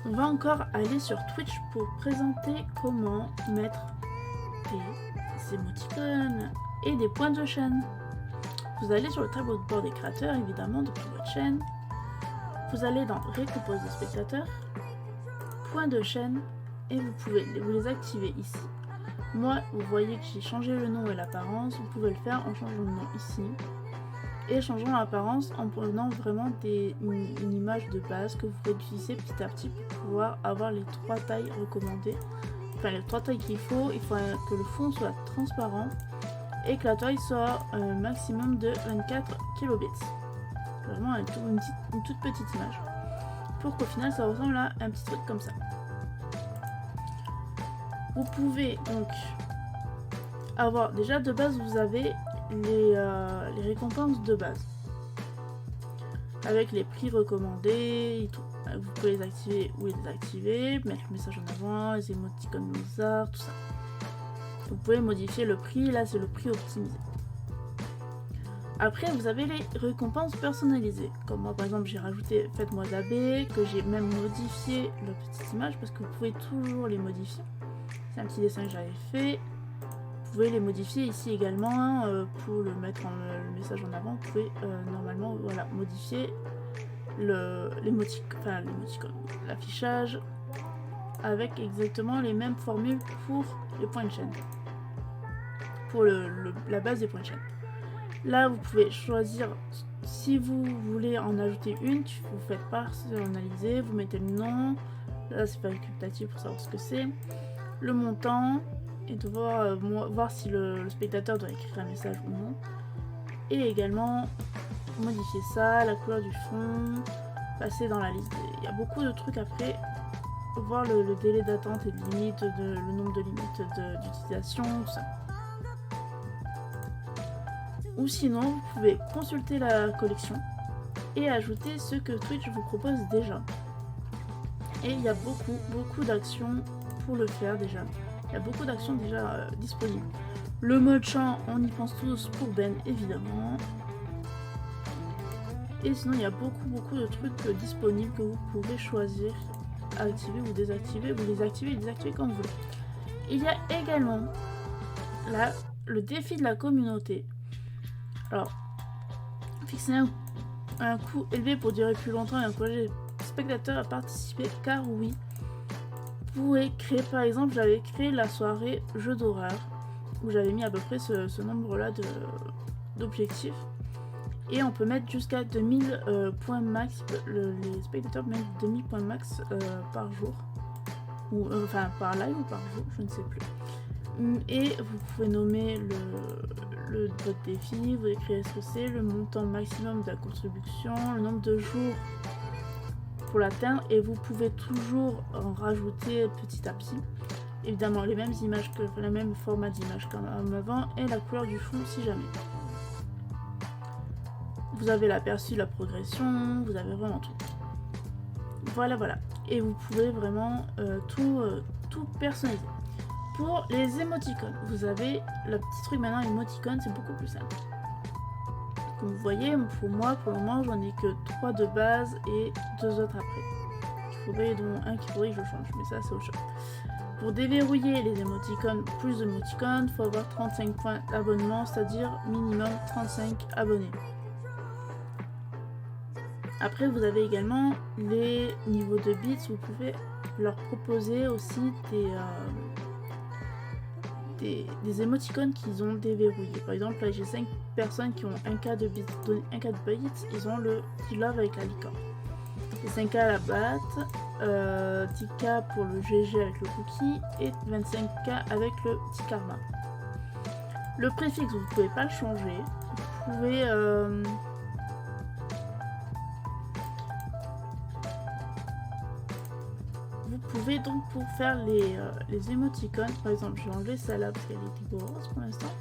On va encore aller sur Twitch pour présenter comment mettre des émoticônes et des points de chaîne. Vous allez sur le tableau de bord des créateurs, évidemment, depuis votre chaîne. Vous allez dans Récompense des spectateurs, points de chaîne, et vous pouvez vous les activer ici. Moi, vous voyez que j'ai changé le nom et l'apparence. Vous pouvez le faire en changeant le nom ici. Et changeant l'apparence en prenant vraiment une image de base que vous réduisez petit à petit pour pouvoir avoir les 3 tailles recommandées. Enfin, les 3 tailles qu'il faut que le fond soit transparent et que la taille soit un maximum de 24 kilobits. Vraiment une toute petite image. Pour qu'au final ça ressemble à un petit truc comme ça. Vous pouvez donc avoir, déjà de base vous avez les récompenses de base avec les prix recommandés et tout. Vous pouvez les activer ou les désactiver, mettre le message en avant, les émoticônes Mozart, tout ça. Vous pouvez modifier le prix, là c'est le prix optimisé. Après vous avez les récompenses personnalisées, comme moi par exemple j'ai rajouté Faites-moi d'AB, que j'ai même modifié la petite image parce que vous pouvez toujours les modifier. C'est un petit dessin que j'avais fait. Vous pouvez les modifier ici également pour le mettre le message en avant. Vous pouvez normalement voilà, modifier l'affichage avec exactement les mêmes formules pour les points de chaîne, pour la base des points de chaîne. Là vous pouvez choisir si vous voulez en ajouter une, vous faites personnaliser, vous mettez le nom, là c'est facultatif pour savoir ce que c'est, le montant, et de voir si le spectateur doit écrire un message ou non. Et également modifier ça, la couleur du fond, passer dans la liste. Il y a beaucoup de trucs après, voir le délai d'attente et de limite, le nombre de limites d'utilisation, tout ça. Ou sinon, vous pouvez consulter la collection et ajouter ce que Twitch vous propose déjà. Et il y a beaucoup d'actions pour le faire déjà. Il y a beaucoup d'actions déjà disponibles. Le mode chant, on y pense tous pour Ben, évidemment. Et sinon, il y a beaucoup de trucs disponibles que vous pouvez choisir, activer ou désactiver. Vous les activez et désactivez comme vous voulez. Il y a également là, le défi de la communauté. Alors, fixer un coût élevé pour durer plus longtemps et encourager les spectateurs à participer, car oui, vous pouvez créer, par exemple, j'avais créé la soirée jeu d'horreur, où j'avais mis à peu près ce nombre-là d'objectifs. Et on peut mettre jusqu'à 2000 points max, les spectateurs mettent 2000 points max par jour. Ou enfin par live ou par jour, je ne sais plus. Et vous pouvez nommer votre défi, vous écrivez ce que c'est, le montant maximum de la contribution, le nombre de jours pour l'atteindre, et vous pouvez toujours en rajouter petit à petit. Évidemment les mêmes images le même format d'image comme avant, et la couleur du fond si jamais. Vous avez l'aperçu, la progression, vous avez vraiment tout. Voilà. Et vous pouvez vraiment tout personnaliser. Pour les émoticônes, vous avez le petit truc maintenant, émoticône, c'est beaucoup plus simple. Comme vous voyez, pour moi, pour le moment, j'en ai que 3 de base et 2 autres après. Dont un qu'il faudrait que je change, mais ça c'est autre chose. Pour déverrouiller les émoticônes, plus d'émoticônes, il faut avoir 35 points d'abonnement, c'est-à-dire minimum 35 abonnés. Après, vous avez également les niveaux de bits, vous pouvez leur proposer aussi des émoticônes qu'ils ont déverrouillés. Par exemple, là j'ai 5 personnes qui ont 1K de bits, donné 1K de bits, ils ont le petit love avec la licorne. Et 5K à la batte, 10K pour le GG avec le cookie et 25K avec le petit karma. Le préfixe, vous ne pouvez pas le changer. Vous pouvez donc pour faire les émoticônes, par exemple, je vais enlever celle-là parce qu'elle était grosse pour l'instant.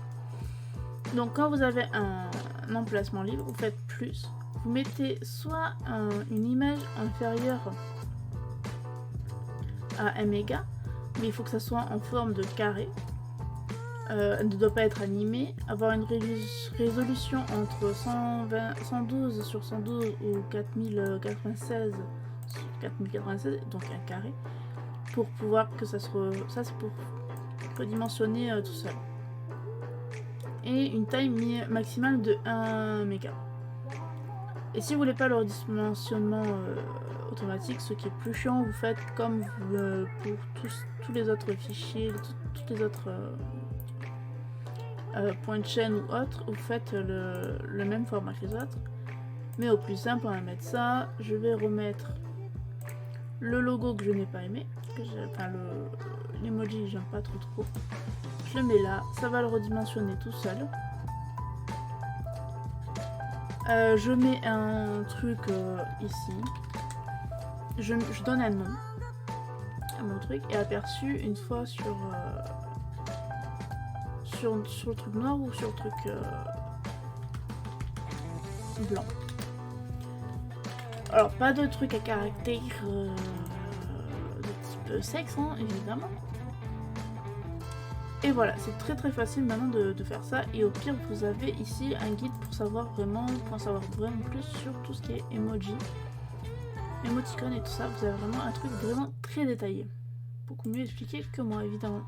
Donc quand vous avez un emplacement libre, vous faites plus. Vous mettez soit une image inférieure à 1 méga, mais il faut que ça soit en forme de carré. Elle ne doit pas être animée. Avoir une résolution entre 112 sur 112 ou 4096 4096, donc un carré, pour pouvoir que ça ça c'est pour redimensionner tout seul. Et une taille maximale de 1 méga. Et si vous voulez pas le redimensionnement automatique, ce qui est plus chiant, vous faites comme pour tous les autres fichiers, toutes les autres points de chaîne ou autres, vous faites le même format que les autres. Mais au plus simple, on va mettre ça. Je vais remettre le logo que je n'ai pas aimé, enfin l'emoji, j'aime pas trop. Je le mets là, ça va le redimensionner tout seul. Je mets un truc ici. Je donne un nom à mon truc et aperçu une fois sur le truc noir ou sur le truc blanc. Alors pas de truc à caractère de type sexe, hein, évidemment. Et voilà, c'est très facile maintenant de faire ça. Et au pire, vous avez ici un guide pour en savoir vraiment plus sur tout ce qui est emoji, émoticône et tout ça. Vous avez vraiment un truc vraiment très détaillé. Beaucoup mieux expliqué que moi, évidemment.